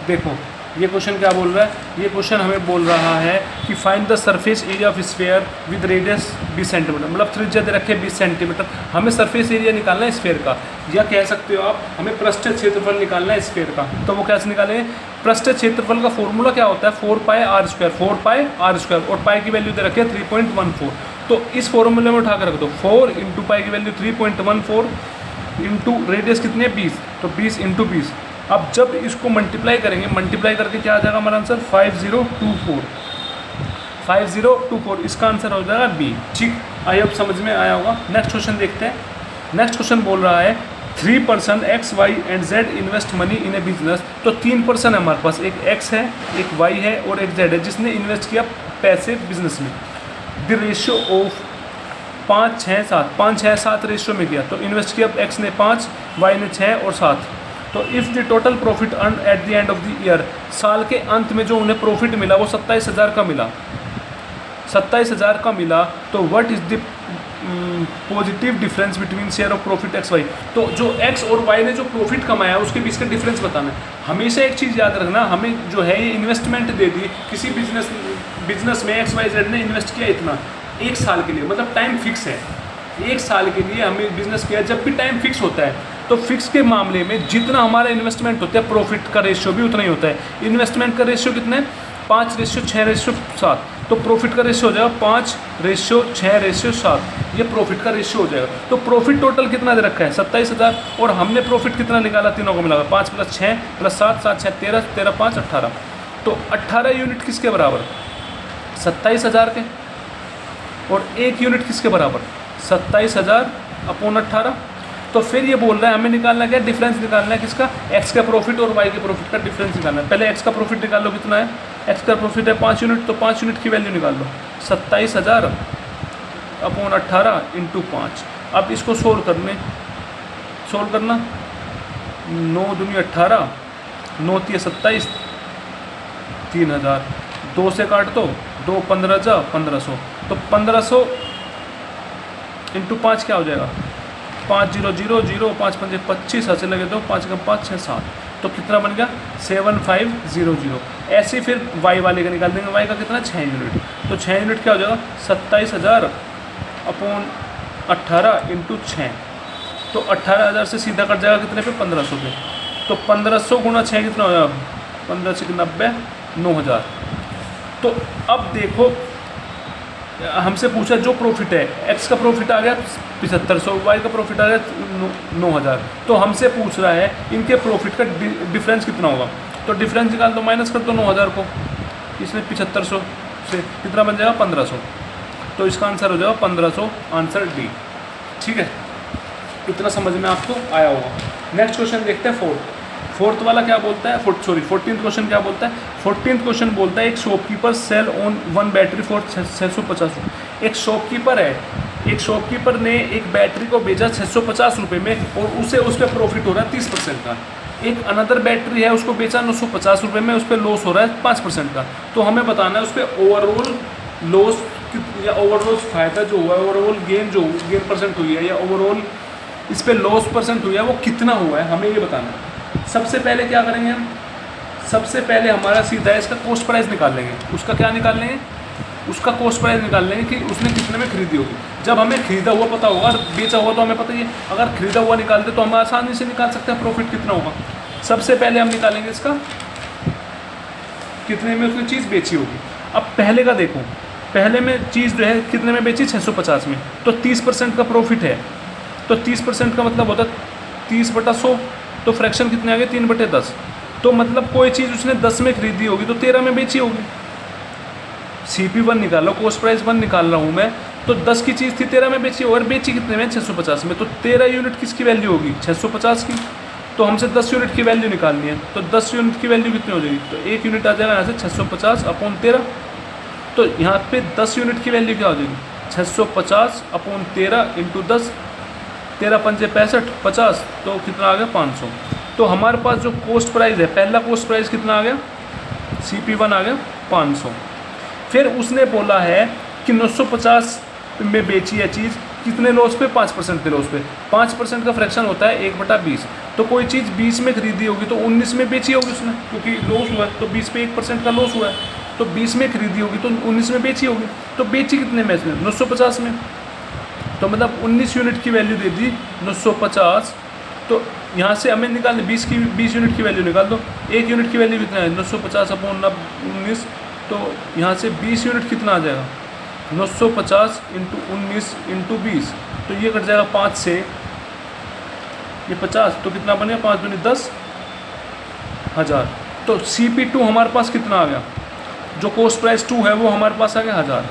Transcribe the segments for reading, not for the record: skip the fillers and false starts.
देखो ये क्वेश्चन क्या बोल रहा है, ये क्वेश्चन हमें बोल रहा है कि find the surface area of sphere with radius 20 centimetre, मतलब त्रिज्या दे रखे 20 सेंटीमीटर, हमें सरफेस एरिया निकालना है स्फीयर का, या कह सकते हो आप हमें पृष्ठीय क्षेत्रफल निकालना है स्फीयर का। तो वो कैसे निकालेंगे, पृष्ठीय क्षेत्रफल का फॉर्मूला क्या होता है 4πr², 4πr², और पाई की वैल्यू दे रखी है 3.14। तो इस फॉर्मूले में उठा कर रख दो, 4 × पाई की वैल्यू 3.14 इंटू रेडियस कितनी है 20, तो 20 × 20। अब जब इसको मल्टीप्लाई करेंगे, मल्टीप्लाई करके क्या आ जाएगा हमारा आंसर 5024, 5024, इसका आंसर हो जाएगा बी। ठीक, आई होप समझ में आया होगा। नेक्स्ट क्वेश्चन देखते हैं। नेक्स्ट क्वेश्चन बोल रहा है 3 person X, Y and Z invest money in A business. तो 3 पर्सन है हमारे पास, एक X है, एक Y है और एक Z है, जिसने इन्वेस्ट किया पैसे बिजनेस में। द रेशियो ऑफ 5, 6, 7, 5, 6, 7 रेशियो में किया। तो इन्वेस्ट किया X ने 5, Y ने 6 और 7। तो if the total profit earn at the end of the year, साल के अंत में जो उन्हें प्रॉफिट मिला वो 27,000 का मिला, 27,000 का मिला। तो what is the positive difference between share of profit X Y. तो जो एक्स और वाई ने जो प्रॉफिट कमाया उसके बीच का डिफरेंस बताना है। हमेशा एक चीज़ याद रखना, हमें जो है ये इन्वेस्टमेंट दे दी किसी बिजनेस में, एक्स वाई जेड ने इन्वेस्ट किया इतना 1 साल के लिए, मतलब टाइम फिक्स है 1 साल के लिए हमें बिजनेस किया। जब भी टाइम फिक्स होता है तो फिक्स के मामले में जितना हमारा इन्वेस्टमेंट होता है प्रॉफिट का रेशियो भी उतना ही होता है। इन्वेस्टमेंट का रेशियो कितना है 5:6:7, तो प्रॉफिट का रेशियो हो जाएगा 5:6:7, ये प्रॉफिट का रेशियो हो जाएगा। तो प्रॉफिट टोटल कितना दे रखा है 27,000, और हमने प्रॉफिट कितना निकाला तीनों को मिलाकर 5 + 6 + 7, 7 × 6 13, 13 × 5 18। तो 18 यूनिट किसके बराबर 27,000 के, और 1 यूनिट किसके बराबर 27,000/18। तो फिर ये बोल रहा है हमें निकालना क्या, डिफरेंस निकालना है किसका, एक्स का प्रॉफिट और वाई के प्रॉफिट का डिफरेंस निकालना है। पहले एक्स का प्रॉफिट निकाल लो, कितना है, एक्स का प्रॉफिट है 5 यूनिट, तो 5 यूनिट की वैल्यू निकाल लो 27,000/18 × 5। अब इसको सोल्व करना 9 दूनी 18, 9 × 27, 3,000, 2 से काट दो 2 15 जा 1500, तो 1500 × 5 क्या हो जाएगा 5000, 5 × 5 25, ऐसे लगे तो 5 × 5 6 7, तो कितना बन गया 7500। ऐसे ही फिर वाई वाले का निकाल देंगे, वाई का कितना 6 यूनिट, तो 6 यूनिट क्या हो जाएगा 27,000/18 × 6, तो 18,000 से सीधा कट जाएगा कितने पे 1500 पे, तो 1500 × 6 कितना हो जाएगा 15 × 90 9,000। तो अब देखो हमसे पूछा जो प्रॉफिट है, एक्स का प्रॉफिट आ गया 7500, वाई का प्रॉफिट आ गया 9,000। तो हमसे पूछ रहा है इनके प्रॉफिट का डिफरेंस कितना होगा, तो डिफरेंस निकाल दो, माइनस कर दो 9,000 को, इसमें 7500 से कितना बन जाएगा 1500, तो इसका आंसर हो जाएगा 1500, आंसर डी। ठीक है, इतना समझ में आपको आया होगा। नेक्स्ट क्वेश्चन देखते हैं फोर्थ वाला क्या बोलता है, 14th क्वेश्चन क्या बोलता है। 14th क्वेश्चन बोलता है एक shopkeeper sale on 1 battery for 650 रुपये। एक शॉपकीपर ने एक बैटरी को बेचा 650 रुपये में, और उसे उस पर प्रॉफिट हो रहा है 30% का। एक अनदर बैटरी है उसको बेचा 950 रुपये में, उस पर लॉस हो रहा है 5% का। तो हमें बताना है उस पर ओवरऑल लॉस या ओवरऑल फ़ायदा जो हुआ है, ओवरऑल गेन परसेंट हुई है, या ओवरऑल इस पर लॉस परसेंट हुई है वो कितना हुआ है, हमें ये बताना है। सबसे पहले क्या करेंगे हम, सबसे पहले हमारा सीधा है इसका कॉस्ट प्राइस निकाल लेंगे। उसका क्या निकाल लेंगे, उसका कॉस्ट प्राइस निकाल लेंगे कि उसने कितने में खरीदी होगी। जब हमें खरीदा हुआ पता होगा और बेचा हुआ तो हमें पता ही है, अगर खरीदा हुआ निकालते तो हम आसानी से निकाल सकते हैं प्रॉफिट कितना होगा। सबसे पहले हम निकालेंगे इसका कितने में उसने चीज़ बेची होगी। अब पहले का देखो, पहले में चीज़ जो है कितने में बेची 650 में, तो 30% का प्रॉफिट है, तो 30% का मतलब होता है 30/100, तो फ्रैक्शन कितने आ गए 3/10। तो मतलब कोई चीज़ उसने 10 में खरीदी होगी तो 13 में बेची होगी। CP1 निकालो, कॉस्ट प्राइस 1 निकाल रहा हूँ मैं, तो 10 की चीज़ थी 13 में बेची, और बेची कितने में 650 में, तो 13 यूनिट किसकी वैल्यू होगी 650 की। तो हमसे 10 यूनिट की वैल्यू निकालनी है, तो 10 यूनिट की वैल्यू कितनी हो जाएगी, तो 1 यूनिट आ जाएगा यहाँ से 650/13। तो यहाँ पे 10 यूनिट की वैल्यू क्या हो जाएगी 650/13 × 10, 13 × 5 = 65, 50, तो कितना आ गया 500। तो हमारे पास जो कॉस्ट प्राइस है, पहला कॉस्ट प्राइस कितना आ गया CP1 आ गया 500। फिर उसने बोला है कि 950 में बेची है चीज़, कितने लॉस पे, 5% के लॉस पे। 5% का फ्रैक्शन होता है 1/20। तो कोई चीज़ 20 में खरीदी होगी तो 19 में बेची होगी उसने, क्योंकि लॉस हुआ है, तो 20 पे 1% का लॉस हुआ है, तो 20 में खरीदी होगी तो 19 में बेची होगी। तो बेची कितने में इसमें, 950 में। तो मतलब 19 यूनिट की वैल्यू दे दी 950। तो यहाँ से हमें निकालने 20 यूनिट की वैल्यू निकाल दो। 1 यूनिट की वैल्यू कितना है, 950 अपॉन 19। तो यहाँ से 20 यूनिट कितना आ जाएगा, 950 इंटू 19 इंटू 20। तो ये कट जाएगा 5 से ये 50, तो कितना बनेगा, 5 दूनी 10 हज़ार। तो CP2 हमारे पास कितना आ गया, जो कॉस्ट प्राइस 2 है वो हमारे पास आ गया 1000।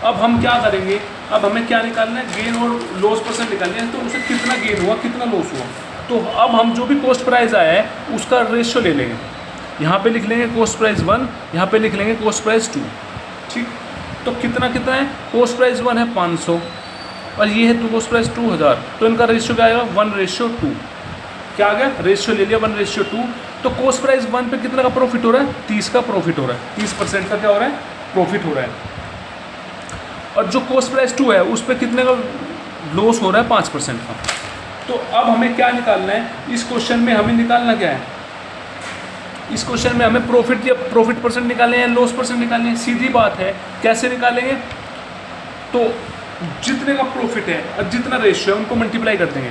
अब हम क्या करेंगे, अब हमें क्या निकालना है, गेन और लॉस परसेंट निकालना है। तो उसे कितना गेन हुआ कितना लॉस हुआ, तो अब हम जो भी कॉस्ट प्राइस आया है उसका रेशियो ले लेंगे। यहाँ पे लिख लेंगे कॉस्ट प्राइस 1, यहाँ पे लिख लेंगे कॉस्ट प्राइस 2। ठीक, तो कितना कितना है, कॉस्ट प्राइस 1 है 500 और ये है कॉस्ट प्राइस 2 1000। तो इनका रेशियो क्या आएगा, 1:2। क्या आ गया, रेशियो ले लिया 1:2। तो कॉस्ट प्राइस 1 पे कितना का प्रॉफिट हो रहा है, 30 का प्रॉफिट हो रहा है, 30% का क्या हो रहा है, प्रॉफिट हो रहा है। और जो कॉस्ट प्राइस 2 है उस पर कितने का लॉस हो रहा है, 5% का। तो अब हमें क्या निकालना है, इस क्वेश्चन में हमें निकालना क्या है, इस क्वेश्चन में हमें प्रॉफिट या प्रॉफिट परसेंट निकालने हैं, लॉस परसेंट निकालने हैं। सीधी बात है, कैसे निकालेंगे, तो जितने का प्रॉफिट है और जितना रेशियो है उनको मल्टीप्लाई कर देंगे।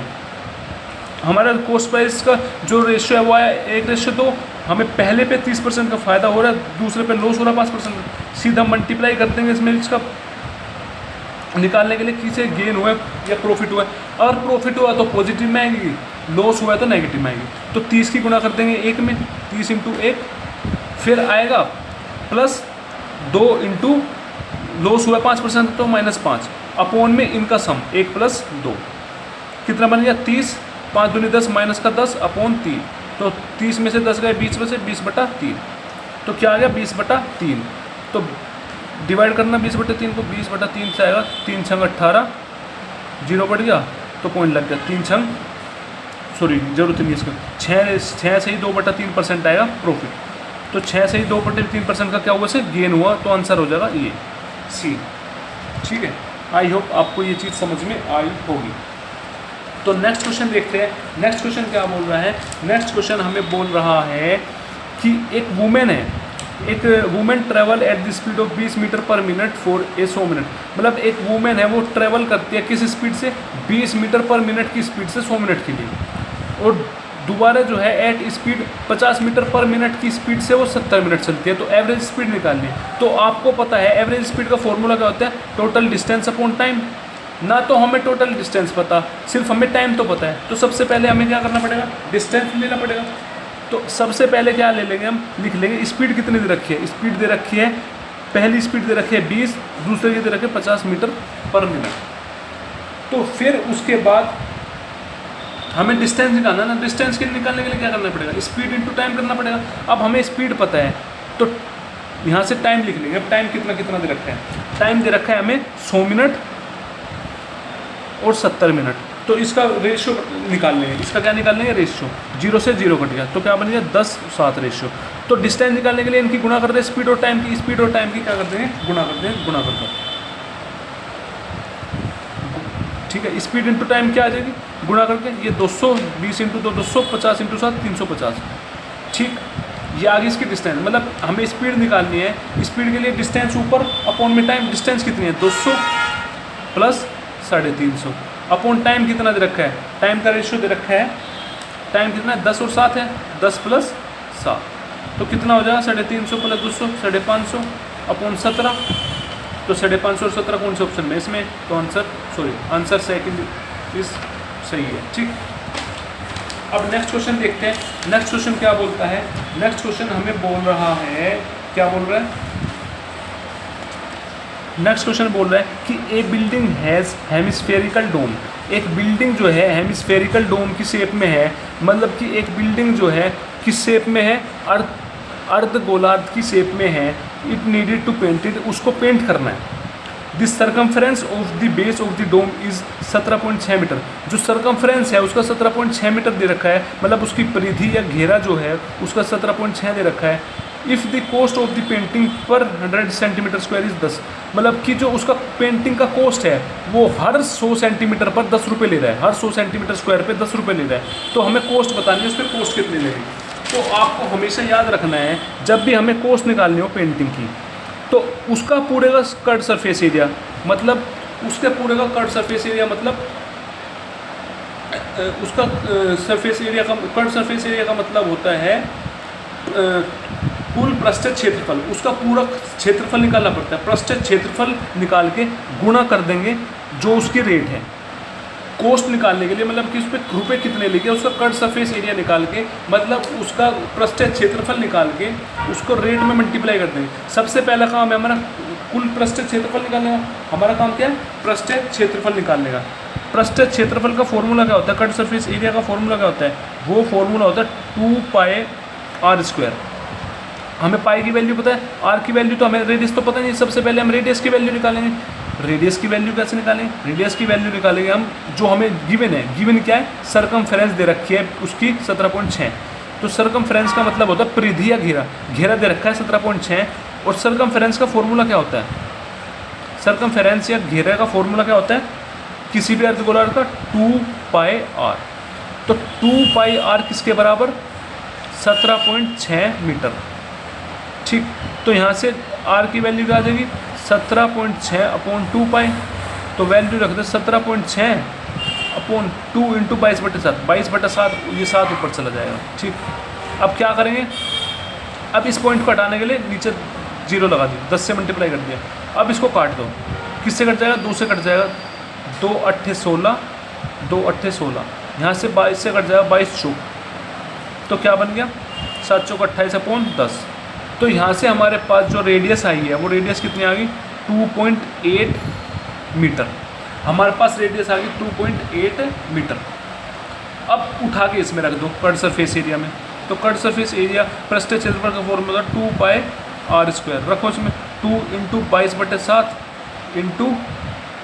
हमारा कॉस्ट प्राइस का जो रेशियो है वो है 1:2। हमें पहले पे 30% का फ़ायदा हो रहा है, दूसरे पे लॉस हो रहा है 5%। सीधा मल्टीप्लाई कर देंगे इसमें, इसका निकालने के लिए किसे गेन हुआ है या प्रॉफिट हुआ है। अगर प्रॉफिट हुआ तो पॉजिटिव में आएगी, लॉस हुआ है तो नेगेटिव में आएगी। तो 30 की गुणा कर देंगे 1 में, 30 इंटू 1, फिर आएगा प्लस 2 इंटू लॉस हुआ 5% तो -5 अपॉन में इनका सम 1 + 2 कितना बन गया 30। 5 दूनी 10 माइनस का 10 अपॉन 3। तो 30 में से 10 गए 20 में से 20/3। तो क्या आ गया 20/3। तो डिवाइड करना 20/3 को, 20/3 से आएगा 3 छंग 18, 0 बढ़ गया तो पॉइंट लग गया। 3 छंग सॉरी जरूरत नहीं इसका, 6 से ही 2/3% आएगा प्रॉफिट। तो 6 से ही 2/3% का क्या हुआ से गेन हुआ, तो आंसर हो जाएगा ये सी। ठीक है, आई होप आपको ये चीज़ समझ में आई होगी। तो नेक्स्ट क्वेश्चन देखते हैं। नेक्स्ट क्वेश्चन क्या बोल रहा है, नेक्स्ट क्वेश्चन हमें बोल रहा है कि एक वुमेन है, एक women travel at the speed of 20 metre per minute for 100 minute. मतलब एक वुमेन है वो ट्रेवल करती है किस स्पीड से, 20 मीटर पर मिनट की स्पीड से 100 मिनट के लिए, और दोबारा जो है at speed 50 metre per minute की स्पीड से वो 70 मिनट चलती है। तो एवरेज स्पीड निकालनी है। तो आपको पता है एवरेज स्पीड का फॉर्मूला क्या होता है, टोटल डिस्टेंस अपॉन टाइम। ना तो हमें टोटल डिस्टेंस पता, सिर्फ हमें टाइम तो पता है। तो सबसे पहले हमें क्या करना पड़ेगा, डिस्टेंस लेना पड़ेगा। तो सबसे पहले क्या ले लेंगे, हम लिख लेंगे स्पीड कितनी दे रखी है। स्पीड दे रखी है, पहली स्पीड दे रखी है 20, दूसरे की दे रखी है 50 मीटर पर मिनट। तो फिर उसके बाद हमें डिस्टेंस निकालना ना, डिस्टेंस के निकालने के लिए क्या करना पड़ेगा, स्पीड इंटू टाइम करना पड़ेगा। अब हमें स्पीड पता है तो यहाँ से टाइम लिख लेंगे। अब टाइम कितना कितना दे रखा है, टाइम दे रखा है हमें 100 मिनट और 70 मिनट। तो इसका रेशियो निकाल लेंगे, इसका क्या निकाल लेंगे, रेशियो। 0 से 0 कट गया तो क्या बन गया 10:7 रेशियो। तो डिस्टेंस निकालने के लिए इनकी गुणा कर दें, स्पीड और टाइम की, स्पीड और टाइम की क्या कर देंगे, गुणा कर देंगे, गुणा कर दो। ठीक है, स्पीड इंटू टाइम क्या आ जाएगी, गुणा करके ये 220 इंटू 2 200, 50 इंटू 7 350। ठीक, ये आगे इसकी डिस्टेंस, मतलब हमें स्पीड निकालनी है। स्पीड के लिए डिस्टेंस ऊपर अपॉन में टाइम, डिस्टेंस कितनी है 200 प्लस 350 अपॉन टाइम कितना दे रखा है, टाइम का रेशियो दे रखा है। टाइम कितना है 10 और 7 है, 10 + 7 तो कितना हो जाएगा 350 प्लस 200 550 अपॉन 17। तो 550 और 17 कौन से ऑप्शन में, इसमें। तो आंसर सेकंड इज सही है। ठीक, अब नेक्स्ट क्वेश्चन देखते हैं। नेक्स्ट क्वेश्चन क्या बोलता है, नेक्स्ट क्वेश्चन हमें बोल रहा है, क्या बोल रहा है, नेक्स्ट क्वेश्चन बोल रहा है कि ए बिल्डिंग हैज़ हेमिस्फेरिकल डोम। एक बिल्डिंग जो है हेमिस्फेरिकल डोम की शेप में है, मतलब कि एक बिल्डिंग जो है किस शेप में है, अर्धगोलार्ध की शेप में है। It needed to paint it, उसको पेंट करना है। The circumference of the base of the dome is 17.6 metre. जो सर्कमफ्रेंस है उसका 17.6 मीटर दे रखा है, मतलब उसकी परिधि या घेरा जो है उसका 17.6 दे रखा है। If the cost of the painting पर 100 सेंटीमीटर स्क्वायर इज 10, मतलब कि जो उसका पेंटिंग का कॉस्ट है वो हर 100 सेंटीमीटर पर 10 रुपये ले रहा है, हर 100 सेंटीमीटर स्क्वायर पे 10 रुपये ले रहा है। तो हमें कॉस्ट बतानी है, उस पर कॉस्ट कितनी लगेगी। तो आपको हमेशा याद रखना है जब भी हमें कॉस्ट निकालनी हो पेंटिंग की, तो उसका पूरे का कर्व सरफेस एरिया, मतलब उसके पूरे का कर्व सरफेस एरिया, मतलब उसका सरफेस एरिया का कर्व सरफेस एरिया का मतलब होता है कुल पृष्ठीय क्षेत्रफल, उसका पूरा क्षेत्रफल निकालना पड़ता है। पृष्ठीय क्षेत्रफल निकाल के गुणा कर देंगे जो उसकी रेट है। कॉस्ट निकालने के लिए मतलब कि उस पर रुपये कितने लेके उसका कर्व सरफेस एरिया निकाल के, मतलब उसका पृष्ठीय क्षेत्रफल निकाल के उसको रेट में मल्टीप्लाई कर देंगे। सबसे पहला काम है हमारा कुल पृष्ठीय क्षेत्रफल निकालने का। हमारा काम क्या है? पृष्ठीय क्षेत्रफल निकालने का। पृष्ठीय क्षेत्रफल का फॉर्मूला क्या होता है? कर्व सरफेस एरिया का फॉर्मूला क्या होता है? वो फॉर्मूला होता है 2 पाई आर स्क्वायर। हमें पाई की वैल्यू पता है, आर की वैल्यू तो हमें, रेडियस तो पता नहीं। सबसे पहले हम रेडियस की वैल्यू निकालेंगे। रेडियस की वैल्यू कैसे निकालेंगे? रेडियस की वैल्यू निकालेंगे हम, जो हमें गिवन है। गिवन क्या है? सरकमफेरेंस दे रखी है उसकी 17.6। तो सरकमफेरेंस का मतलब होता है परिधि या घेरा। घेरा दे रखा है 17.6। और सरकमफेरेंस का फॉर्मूला क्या होता है? सरकमफेरेंस या घेरे का फॉर्मूला क्या होता है किसी भी अर्धगोलार्ध का? 2 पाई आर। तो 2 पाई आर किसके बराबर? 17.6 मीटर। ठीक, तो यहाँ से आर की वैल्यू क्या आ जाएगी? 17.6 अपॉन 2 पाई। तो वैल्यू रख दे 17.6 अपॉन 2 इंटू 22/7। 22/7, ये 7 ऊपर चला जाएगा। ठीक, अब क्या करेंगे? अब इस पॉइंट को हटाने के लिए नीचे 0 लगा दी, 10 से मल्टीप्लाई कर दिया। अब इसको काट दो, किससे कट जाएगा? 2 से कट जाएगा। 2 8 16, 2 8 16, यहाँ से 22 से कट जाएगा, 22 चौक। तो क्या बन गया? 7 चौक 28 अपॉन 10। तो यहाँ से हमारे पास जो रेडियस आई है वो रेडियस कितनी आ गई? 2.8 मीटर। हमारे पास रेडियस आ गई 2.8 मीटर। अब उठा के इसमें रख दो कर्व सरफेस एरिया में। तो कर्व सरफेस एरिया पृष्ठीय क्षेत्रफल का फॉर्मूला 2 पाई आर स्क्वायर। रखो इसमें 2 इंटू 22/7 इंटू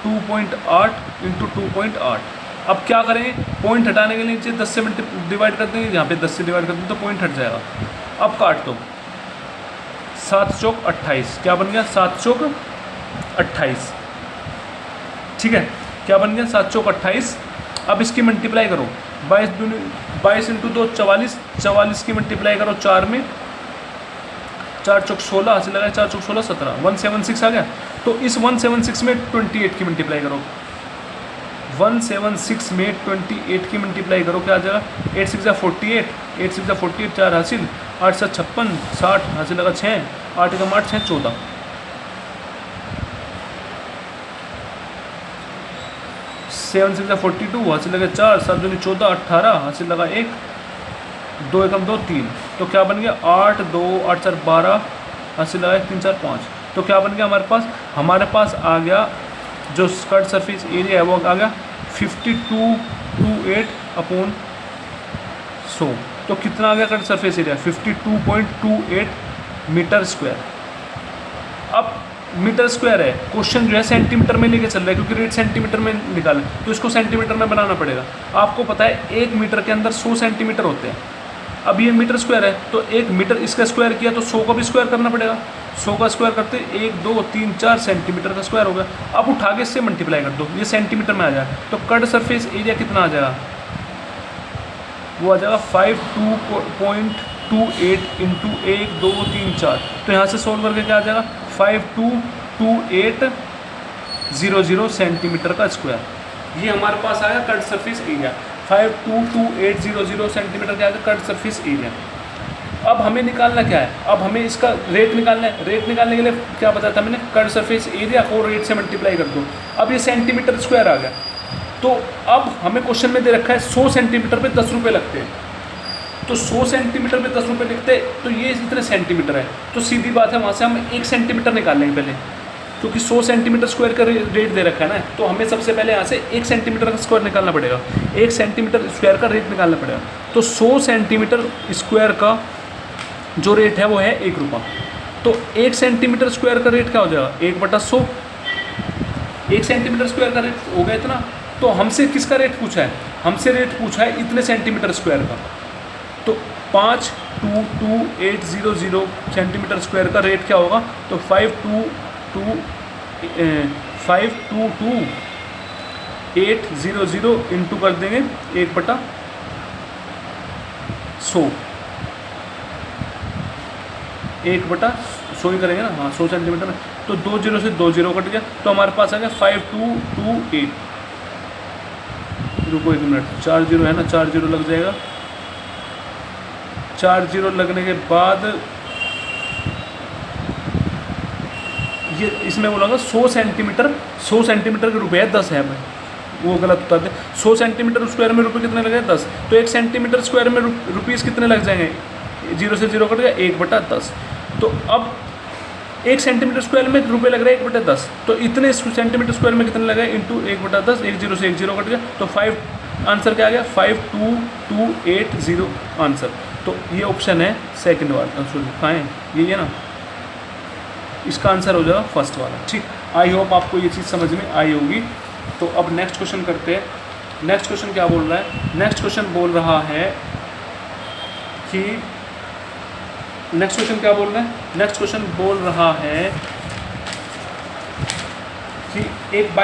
2.8 इंटू 2.8। अब क्या करेंगे? पॉइंट हटाने के लिए नीचे 10 से डिवाइड कर देंगे, यहाँ पे 10 से डिवाइड कर देंगे तो पॉइंट हट जाएगा। अब काट दो, 7 चौक 28। क्या बन गया? 7 चौक 28। ठीक है, क्या बन गया? 7 चौक 28। अब इसकी मल्टीप्लाई करो, 22 इंटू 2 44, 44 की मल्टीप्लाई करो 4 में, 4 चौक 16, हासिल लगाए 4 चौक 16 17, 176 आ गया। तो इस 176 में 28 की मल्टीप्लाई करो, 176 में 28 की मल्टीप्लाई करो, क्या आ जाएगा? 8 6 48, 8 6 48, 4 हासिल, 8 7 56, 60 हासिल लगा 6, 8 का 8 6 14, 7 6 42 हासिल लगा 4, 7 दूनी 14, 18 हासिल लगा 1, 2 एकम 2 3। तो क्या बन गया? 8 2 8 4 12 हासिल लगा 3 4 5। तो क्या बन गया हमारे पास? हमारे पास आ गया जो कर्व सरफेस एरिया है वो आ गया 5228 अपॉन 100। तो कितना आ गया curve surface area? 52.28 metre square. अब मीटर स्क्वायर है, क्वेश्चन जो है सेंटीमीटर में लेके चल रहा है क्योंकि रेट सेंटीमीटर में निकाले, तो इसको सेंटीमीटर में बनाना पड़ेगा। आपको पता है 1 मीटर के अंदर 100 सेंटीमीटर होते हैं। अब ये मीटर स्क्वायर है तो 1 मीटर इसका स्क्वायर किया तो 100 का भी स्क्वायर करना पड़ेगा। 100 का स्क्वायर करते 1 2 3 4 सेंटीमीटर का स्क्वायर होगा। अब उठा के इससे मल्टीप्लाई कर दो, ये सेंटीमीटर में आ जाएगा। तो कर्व सरफेस एरिया कितना आ जाएगा? वो आ जाएगा 52.28 इंटू 1 2 3 4। तो यहाँ से सोल्व करके क्या आ जाएगा? 522800 सेंटीमीटर का स्क्वायर। ये हमारे पास आया कर्व सरफेस एरिया। 522800 सेंटीमीटर क्या आएगा? Curve surface area. अब हमें निकालना क्या है? अब हमें इसका रेट निकालना है। रेट निकालने के लिए क्या बताया था मैंने? कर्व सरफेस एरिया को रेट से मल्टीप्लाई कर दो। अब ये सेंटीमीटर स्क्वायर आ गया। तो अब हमें क्वेश्चन में दे रखा है 100 सेंटीमीटर पे 10 रुपये लगते हैं। तो 100 सेंटीमीटर पे 10 रुपये लिखते तो ये इतने सेंटीमीटर है। तो सीधी बात है वहाँ से हम 1 सेंटीमीटर निकाल लेंगे पहले, क्योंकि 100 सेंटीमीटर स्क्वायर का रेट दे रखा है ना। तो हमें सबसे पहले यहाँ से 1 सेंटीमीटर का स्क्वायर निकालना पड़ेगा, 1 सेंटीमीटर स्क्वायर का रेट निकालना पड़ेगा। तो 100 सेंटीमीटर स्क्वायर का जो रेट है वो है 1 रुपया। तो 1 सेंटीमीटर स्क्वायर का रेट क्या हो जाएगा? 1/100। 1 सेंटीमीटर स्क्वायर का रेट हो गया इतना। तो हमसे किसका रेट पूछा है? हमसे रेट पूछा है इतने सेंटीमीटर स्क्वायर का। तो 522800 सेंटीमीटर स्क्वायर का रेट क्या होगा? तो 522800 इंटू कर देंगे 1/100 1/100 ही करेंगे ना, हाँ 100 सेंटीमीटर में। तो 20 से 20 कट गया, तो हमारे पास आ गया 5228। रुको 1 मिनट, 4 जीरो है ना, 4 जीरो लग जाएगा। 4 जीरो लगने के बाद ये इसमें बोला 100 सेंटीमीटर, 100 सेंटीमीटर के रुपये 10 है भाई, वो गलत बता दे। 100 सेंटीमीटर स्क्वायर में रुपये कितने लगे? 10। तो 1 सेंटीमीटर स्क्वायर में रुपीज़ कितने लग जाएंगे? 0 से 0 कट गया, 1/10। तो अब 1 सेंटीमीटर स्क्वायर में रुपये लग रहे हैं 1/10, तो इतने सेंटीमीटर स्क्वायर में कितने लगे? इंटू 1/10, 1 जीरो से 1 जीरो कट गया, तो 5 आंसर क्या आ गया? 52280 आंसर। तो ये ऑप्शन है सेकंड वाला, सॉरी कहाँ है, यही है ना, इसका आंसर हो जाएगा फर्स्ट वाला। ठीक, आई होप आपको ये चीज़ समझ में आई होगी। तो अब नेक्स्ट क्वेश्चन करते हैं। नेक्स्ट क्वेश्चन क्या बोल रहा है? नेक्स्ट क्वेश्चन बोल रहा है कि नेक्स्ट क्वेश्चन क्या बोल रहा है? नेक्स्ट क्वेश्चन बोल रहा है कि एक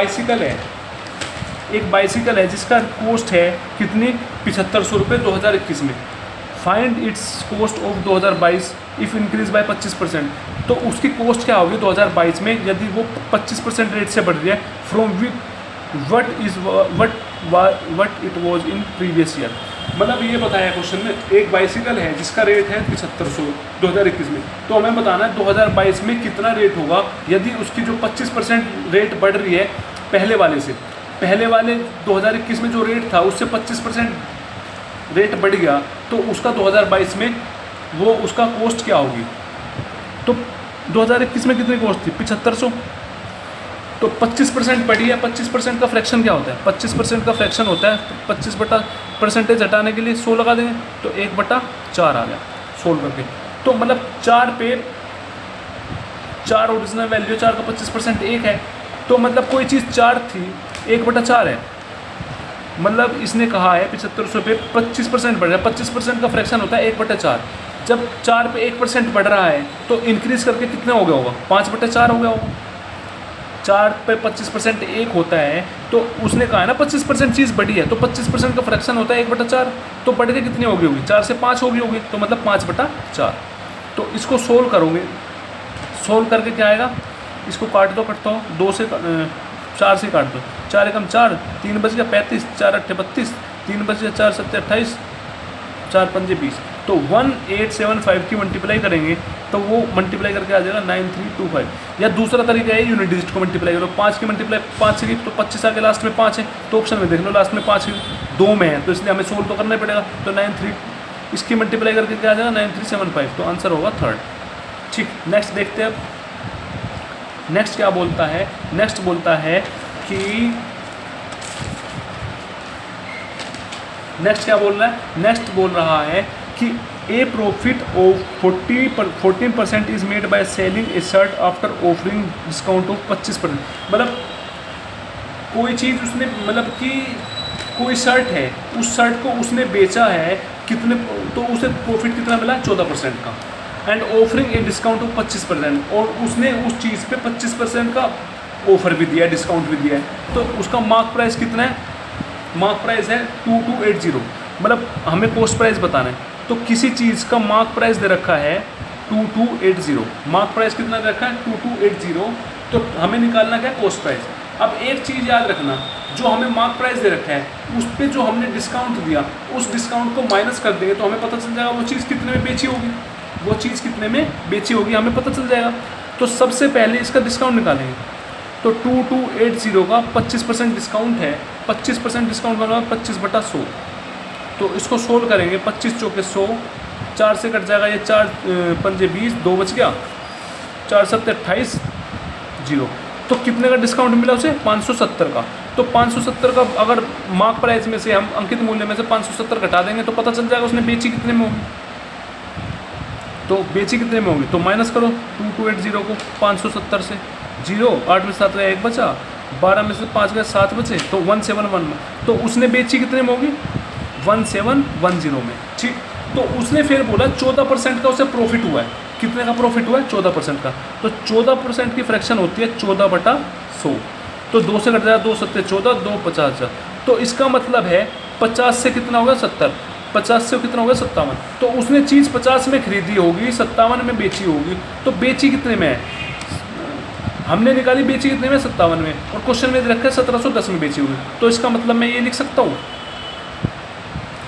बाइसिकल है जिसका कॉस्ट है कितनी? 7500 रुपये 2021 में। Find its cost of 2022 if increase by 25%। तो उसकी कॉस्ट क्या होगी 2022 में यदि वो 25% रेट से बढ़ रही है from what it was in previous year. मतलब ये बताया क्वेश्चन में, एक बाइसिकल है जिसका रेट है 7500 2021 में, तो हमें बताना है 2022 में कितना रेट होगा यदि उसकी जो 25% रेट बढ़ रही है पहले वाले से। पहले वाले 2021 में जो रेट था उससे 25% रेट बढ़ गया, तो उसका 2022 में वो उसका कॉस्ट क्या होगी? तो 2021 में कितनी कॉस्ट थी? 7500। तो 25% बढ़ी है, 25% का फ्रैक्शन क्या होता है? 25% का फ्रैक्शन होता है 25% हटाने के लिए 100 लगा देंगे, तो 1/4 आ गया सोल्व करके। तो मतलब 4 पे 4 ओरिजिनल वैल्यू, 4 का 25% 1 है, तो मतलब कोई चीज़ 4 थी 1/4 है। मतलब इसने कहा है 7500 पे 25% बढ़ रहा है, 25% का फ्रैक्शन होता है 1/4। जब 4 पे 1% बढ़ रहा है तो इंक्रीज़ करके कितना हो गया होगा? 5/4 हो गया होगा। 4 पे 25% 1 होता है, तो उसने कहा है ना 25% चीज़ बढ़ी है, तो 25% का फ्रैक्शन होता है 1/4, तो बढ़ के कितनी होगी? 4 से 5 होगी, तो मतलब 5/4। तो इसको सोल्व करोगे, सोल्व करके क्या आएगा? इसको काट दो, कटता हो 2 से 4 से काट दो, 4 एकम 4, 3 बच गया 35, 4 अट्ठे 32, 3 बच गया 4 सत्ते 28, 4 पंजे 20। तो 1875 की मल्टीप्लाई करेंगे तो वो मल्टीप्लाई करके आ जाएगा 9325। या दूसरा तरीका है यूनिट डिजिट को मल्टीप्लाई करो, 5 की मल्टीप्लाई 5 से की तो 25 आके लास्ट में 5 है, तो ऑप्शन में देख लो लास्ट में 5 है, 2 में है, तो इसलिए हमें सोल्व तो करना ही पड़ेगा। तो 93 इसकी मल्टीप्लाई करके क्या आ जाएगा? 9375, तो आंसर होगा 3rd। ठीक, नेक्स्ट देखते हैं अब। नेक्स्ट क्या बोलता है? नेक्स्ट बोलता है कि नेक्स्ट क्या बोल रहा है? नेक्स्ट बोल रहा है कि a profit of 14% is made by selling a shirt after offering discount of 25%। मतलब कोई चीज़ उसने, मतलब कि कोई शर्ट है, उस शर्ट को उसने बेचा है कितने, तो उसे प्रॉफिट कितना मिला? 14% का। And offering a discount of 25%, और उसने उस चीज़ पे 25% का ऑफर भी दिया है, डिस्काउंट भी दिया है, तो उसका मार्क प्राइस कितना है? मार्क प्राइस है 2280। मतलब हमें कॉस्ट प्राइस बताना है, तो किसी चीज़ का मार्क प्राइस दे रखा है 2280, मार्क प्राइस कितना दे रखा है? 2280, तो हमें निकालना क्या? Cost price. अब एक चीज़ याद रखना, जो हमें मार्क प्राइस दे रखा है उस पर जो हमने डिस्काउंट दिया, उस डिस्काउंट को माइनस कर देंगे तो हमें पता चल जाएगा वो चीज़ कितने में बेची होगी, वो चीज़ कितने में बेची होगी हमें पता चल जाएगा। तो सबसे पहले इसका डिस्काउंट निकालेंगे, तो 2280 का 25% डिस्काउंट है, 25% डिस्काउंट बना 25/100, तो इसको सोल्व करेंगे। 25 चौके 100, 4 से कट जाएगा ये, 4 पंजे 20, 2 बच गया, 4 सत्ते 28, 0। तो कितने का डिस्काउंट मिला उसे? 570 का। तो 570 का अगर मार्क प्राइस में से हम अंकित मूल्य में से 570 घटा देंगे तो पता चल जाएगा उसने बेची कितने में होगी। तो बेची कितने में होगी, तो माइनस करो 2280 को 570 से, 0, 8 में 7 गया 1 बचा, 12 में से 5 गया 7 बचे, तो 171 में। तो उसने बेची कितने में होगी? 1710 में। ठीक, तो उसने फिर बोला 14% का उसे प्रॉफिट हुआ है। कितने का प्रॉफिट हुआ है? 14% का। तो 14% की फ्रैक्शन होती है 14/100। तो 2 से कट जाएगा, 2 सत्ते 14, 2 50। तो इसका मतलब है 50 से कितना होगा? 70। 50 से कितना होगा? 57। तो उसने चीज़ 50 में खरीदी होगी, 57 में बेची होगी। तो बेची कितने में है? हमने निकाली बेची कितने में? 57 में। और क्वेश्चन में रखा है 1710 में बेची होगी। तो इसका मतलब मैं ये लिख सकता हूँ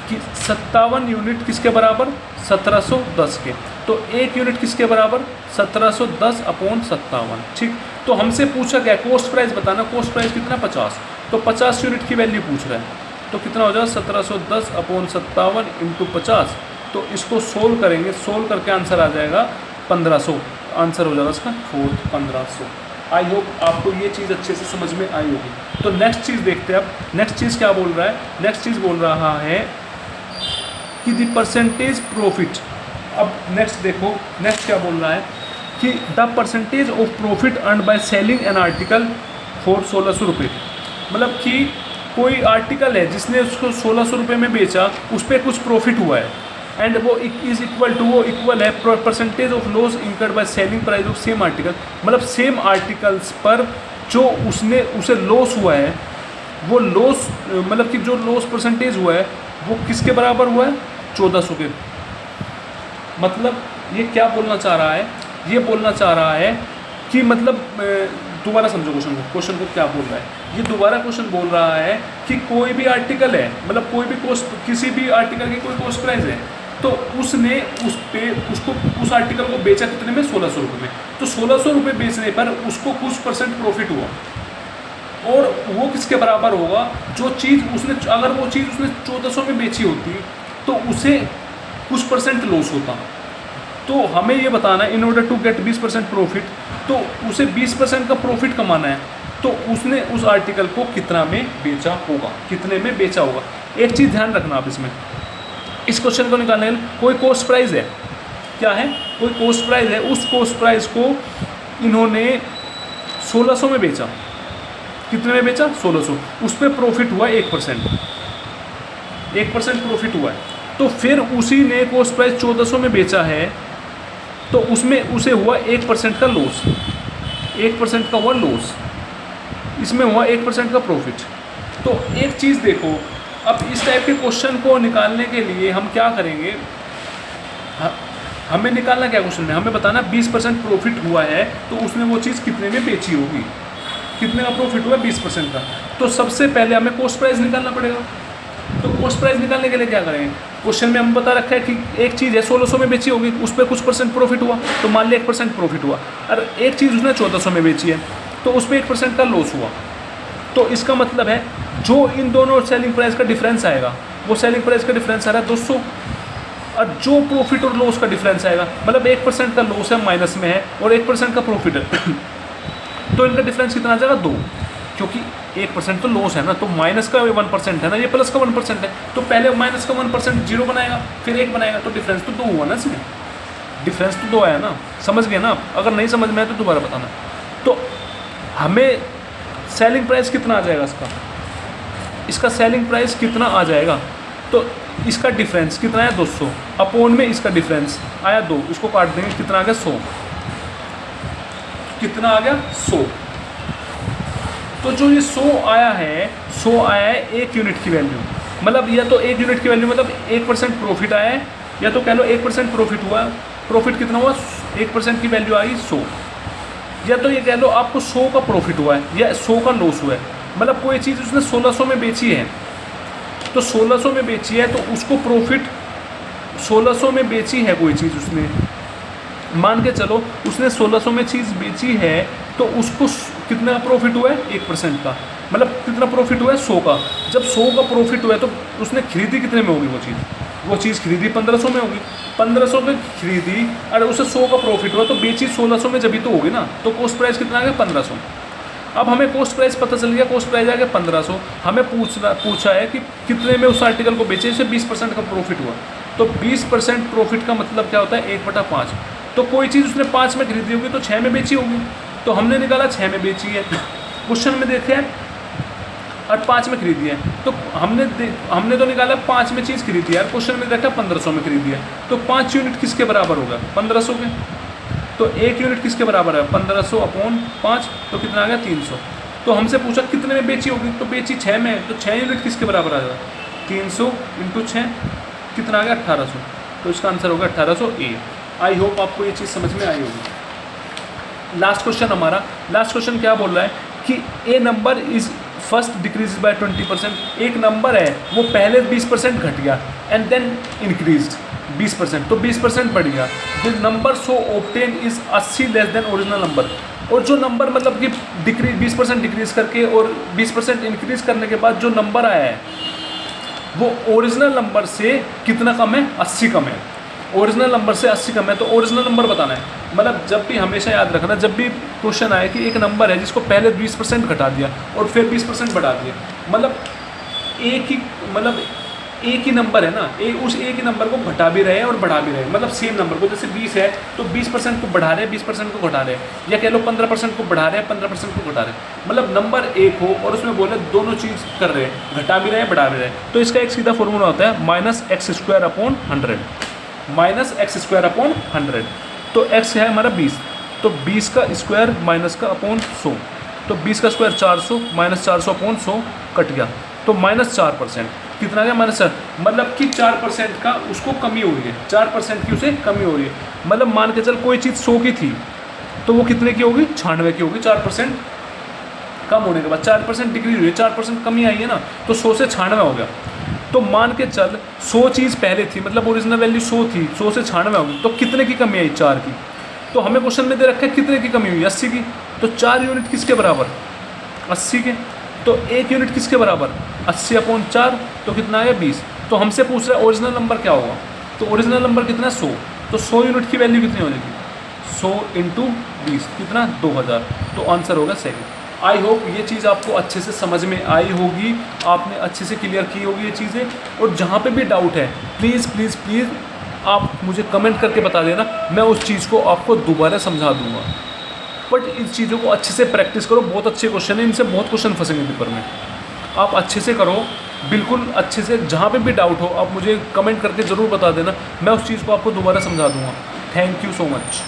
कि 57 यूनिट किसके बराबर? 1710 के। तो 1 यूनिट किसके बराबर? 1710/57। ठीक। तो हमसे पूछा गया कोस्ट प्राइस बताना। कोस्ट प्राइस कितना? 50। तो 50 यूनिट की वैल्यू पूछ रहा है। तो कितना हो जाएगा? 1710/57 × 50। तो इसको सोल्व करेंगे, सोल्व करके आंसर आ जाएगा 1500। आंसर हो जाएगा इसका 1500। आई होप आपको ये चीज़ अच्छे से समझ में आई होगी। तो नेक्स्ट चीज़ देखते हैं अब। नेक्स्ट चीज़ क्या बोल रहा है? नेक्स्ट चीज़ बोल रहा है कि द परसेंटेज प्रॉफिट। अब नेक्स्ट देखो, नेक्स्ट क्या बोल रहा है कि the percentage of profit earn by selling an article for 1600 रुपये। मतलब कि कोई आर्टिकल है जिसने उसको 1600 रुपये में बेचा, उस पर कुछ प्रॉफिट हुआ है, एंड वो इज इक्वल टू, वो इक्वल है percentage of loss incurred by selling price of same article. मतलब सेम आर्टिकल्स पर जो उसे लॉस हुआ है, वो लॉस मतलब कि जो लॉस परसेंटेज हुआ है वो किसके बराबर हुआ है? 1400 के। मतलब ये क्या बोलना चाह रहा है? ये बोलना चाह रहा है कि मतलब दोबारा समझो क्वेश्चन को क्या बोल रहा है। ये दोबारा क्वेश्चन बोल रहा है कि कोई भी आर्टिकल है, मतलब कोई भी कोस्ट, किसी भी आर्टिकल की कोई कोस्ट प्राइस है, तो उसने उसको उस आर्टिकल को बेचा कितने में? 1600 रुपये में। तो 1600 रुपये बेचने पर उसको कुछ परसेंट प्रॉफिट हुआ, और वो किसके बराबर होगा? जो चीज़ उसने, अगर वो चीज़ उसने 1400 में बेची होती तो उसे कुछ परसेंट लॉस होता। तो हमें ये बताना है in order to get 20% profit, तो उसे 20% का प्रॉफिट कमाना है, तो उसने उस आर्टिकल को कितना में बेचा होगा? कितने में बेचा होगा? एक चीज़ ध्यान रखना आप इसमें, इस क्वेश्चन को निकालने के लिए कोई कोस्ट प्राइस है, क्या है? कोई कोस्ट प्राइस है। उस कोस्ट प्राइस को इन्होंने 1600 में बेचा। कितने में बेचा? 1600। उस पर प्रॉफिट हुआ 1%। 1% प्रॉफिट हुआ है। तो फिर उसी ने कोस्ट प्राइस 1400 में बेचा है, तो उसमें उसे हुआ 1% का लॉस। 1% का हुआ लॉस, इसमें हुआ 1% का प्रॉफिट। तो एक चीज़ देखो, अब इस टाइप के क्वेश्चन को निकालने के लिए हम क्या करेंगे? हमें निकालना क्या क्वेश्चन में? हमें बताना 20% प्रॉफिट हुआ है, तो उसने वो चीज़ कितने में बेची होगी? कितने का प्रॉफिट हुआ? 20% का। तो सबसे पहले हमें कोस्ट प्राइस निकालना पड़ेगा। तो कोस्ट प्राइस निकालने के लिए क्या करेंगे? क्वेश्चन में हम बता रखा है कि एक चीज़ है 1600 में बेची होगी, उस पर कुछ परसेंट प्रॉफिट हुआ, तो मान लिया 1% प्रॉफिट हुआ। और एक चीज़ उसने 1400 में बेची है, तो उस पर 1% का लॉस हुआ। तो इसका मतलब है जो इन दोनों सेलिंग प्राइस का डिफरेंस आएगा, वो सेलिंग प्राइस का डिफरेंस आ रहा है 200, और जो प्रॉफिट और लॉस का डिफरेंस आएगा, मतलब 1% का लॉस है, माइनस में है, और 1% का प्रॉफिट है, तो इनका डिफरेंस कितना आ जाएगा? 2। क्योंकि 1% तो लॉस है ना, तो माइनस का 1% है ना, ये प्लस का 1% है, तो पहले माइनस का 1% 0 बनाएगा, फिर 1 बनाएगा, तो डिफरेंस तो 2 हुआ ना इसमें। डिफरेंस तो 2 आया ना, समझ गए ना आप? अगर नहीं समझ में आया तो दोबारा बताना। तो हमें सेलिंग प्राइस कितना आ जाएगा इसका सेलिंग प्राइस कितना आ जाएगा? तो इसका डिफरेंस कितना है? 200 अपॉन में इसका डिफरेंस आया 2, इसको काट देंगे, कितना आ गया? 100। कितना आ गया? 100। तो जो ये 100 आया है, 100 आया है 1 यूनिट की वैल्यू, मतलब या तो 1 यूनिट की वैल्यू मतलब 1% प्रॉफिट आया है, या तो कह लो 1% प्रॉफिट हुआ। प्रॉफिट कितना हुआ? 1% की वैल्यू आई 100, या तो ये कह लो आपको 100 का प्रॉफिट हुआ है या 100 का लॉस हुआ है। मतलब कोई चीज़ उसने 1600 में बेची है, तो 1600 में बेची है, तो उसको प्रॉफिट 1600 में बेची है कोई चीज़ उसने, मान के चलो उसने 1600 में चीज़ बेची है, तो उसको कितना प्रॉफिट हुआ है? 1% का। मतलब कितना प्रॉफिट हुआ है? 100 का। जब 100 का प्रॉफिट हुआ है, तो उसने खरीदी कितने में होगी वो चीज़ खरीदी 1500 में होगी। 1500 में खरीदी और उसे 100 का प्रॉफिट हुआ, तो बेची 1600 में, जब ही तो होगी ना। तो कॉस्ट प्राइस कितना आ गया? 1500। अब हमें कॉस्ट प्राइस पता चल गया, कॉस्ट प्राइस आ गया 1500। हमें पूछा है कि कितने में उस आर्टिकल को बेचे, इसे 20% का प्रॉफिट हुआ। तो 20% प्रॉफिट का मतलब क्या होता है? 1/5। तो कोई चीज़ उसने 5 में खरीदी होगी, तो 6 में बेची होगी, तो हमने निकाला 6 में बेची है। क्वेश्चन में देखें और 5 में खरीदी है, तो हमने तो निकाला 5 में चीज़ खरीदी है यार, क्वेश्चन में रखा 1500 में खरीदी है, तो 5 यूनिट किसके बराबर होगा? 1500 के। तो 1 यूनिट किसके बराबर है? 1500 अपॉन 5, तो कितना आ गया? 300। तो हमसे पूछा कितने में बेची होगी, तो बेची 6 में, तो 6 यूनिट किसके बराबर आ जाएगा? 300 × 6 कितना आ गया? 1800। तो इसका आंसर होगा 1800 ए। आई होप आपको ये चीज़ समझ में आई होगी। लास्ट क्वेश्चन हमारा, लास्ट क्वेश्चन क्या बोल रहा है कि a number is first decrease by 20%। एक नंबर है वो पहले 20% घट गया एंड देन इंक्रीज्ड 20%, तो 20% बढ़ गया। The number so obtain is 80 less than original number. और जो नंबर मतलब कि डिक्रीज 20% डिक्रीज करके और 20% इंक्रीज करने के बाद जो नंबर आया है वो ओरिजिनल नंबर से कितना कम है? 80 कम है। ओरिजिनल नंबर से 80 कम है, तो ओरिजिनल नंबर बताना है। मतलब जब भी हमेशा याद रखना, जब भी क्वेश्चन आए कि एक नंबर है जिसको पहले 20% घटा दिया और फिर 20% बढ़ा दिया, मतलब एक ही नंबर है ना, उस एक ही नंबर को घटा भी रहे हैं और बढ़ा भी रहे हैं। मतलब सेम नंबर को, जैसे 20 है तो 20% को बढ़ा रहे हैं, 20% को घटा रहे हैं, या कह लो 15% को बढ़ा रहे हैं, 15% को घटा रहे हैं। मतलब नंबर एक हो और उसमें बोले दोनों चीज़ कर रहे हैं, घटा भी रहे हैं, बढ़ा भी रहे हैं। तो इसका एक सीधा फॉर्मूला होता है -x² माइनस x²/100। तो x है हमारा 20, तो 20 का स्क्वायर माइनस का अपॉन 100, तो 20 का स्क्वायर 400 माइनस 400/100 कट गया, तो -4%। कितना गया? -4। मतलब कि 4% का उसको कमी हो रही है, 4% की उसे कमी हो रही है। मतलब मान के चल कोई चीज़ 100 की थी तो वो कितने की होगी? 96 की होगी। 4% कम होने के बाद 4% डिक्रीज हुई है, 4% कमी आई है ना, तो 100 से 96 हो गया। तो मान के चल 100 चीज़ पहले थी, मतलब ओरिजिनल वैल्यू 100 थी, 100 से 96 होगी, तो कितने की कमी आई? 4 की। तो हमें क्वेश्चन में दे रखा है कितने की कमी हुई? 80 की। तो 4 यूनिट किसके बराबर? 80 के। तो 1 यूनिट किसके बराबर? 80/4, तो कितना आया? 20। तो हमसे पूछ रहा है ओरिजिनल नंबर क्या होगा, तो ओरिजिनल नंबर कितना है? 100। तो 100 यूनिट की वैल्यू कितनी हो जाएगी? 100 × 20 कितना? 2000। तो आंसर होगा सेकंड। आई होप ये चीज़ आपको अच्छे से समझ में आई होगी, आपने अच्छे से क्लियर की होगी ये चीज़ें। और जहाँ पे भी डाउट है प्लीज़ प्लीज़ प्लीज़ आप मुझे कमेंट करके बता देना, मैं उस चीज़ को आपको दोबारा समझा दूँगा। बट इस चीज़ों को अच्छे से प्रैक्टिस करो, बहुत अच्छे क्वेश्चन है, इनसे बहुत क्वेश्चन फंसेंगे पेपर में। आप अच्छे से करो, बिल्कुल अच्छे से। जहाँ पे भी डाउट हो आप मुझे कमेंट करके ज़रूर बता देना, मैं उस चीज़ को आपको दोबारा समझा दूँगा। Thank you so much.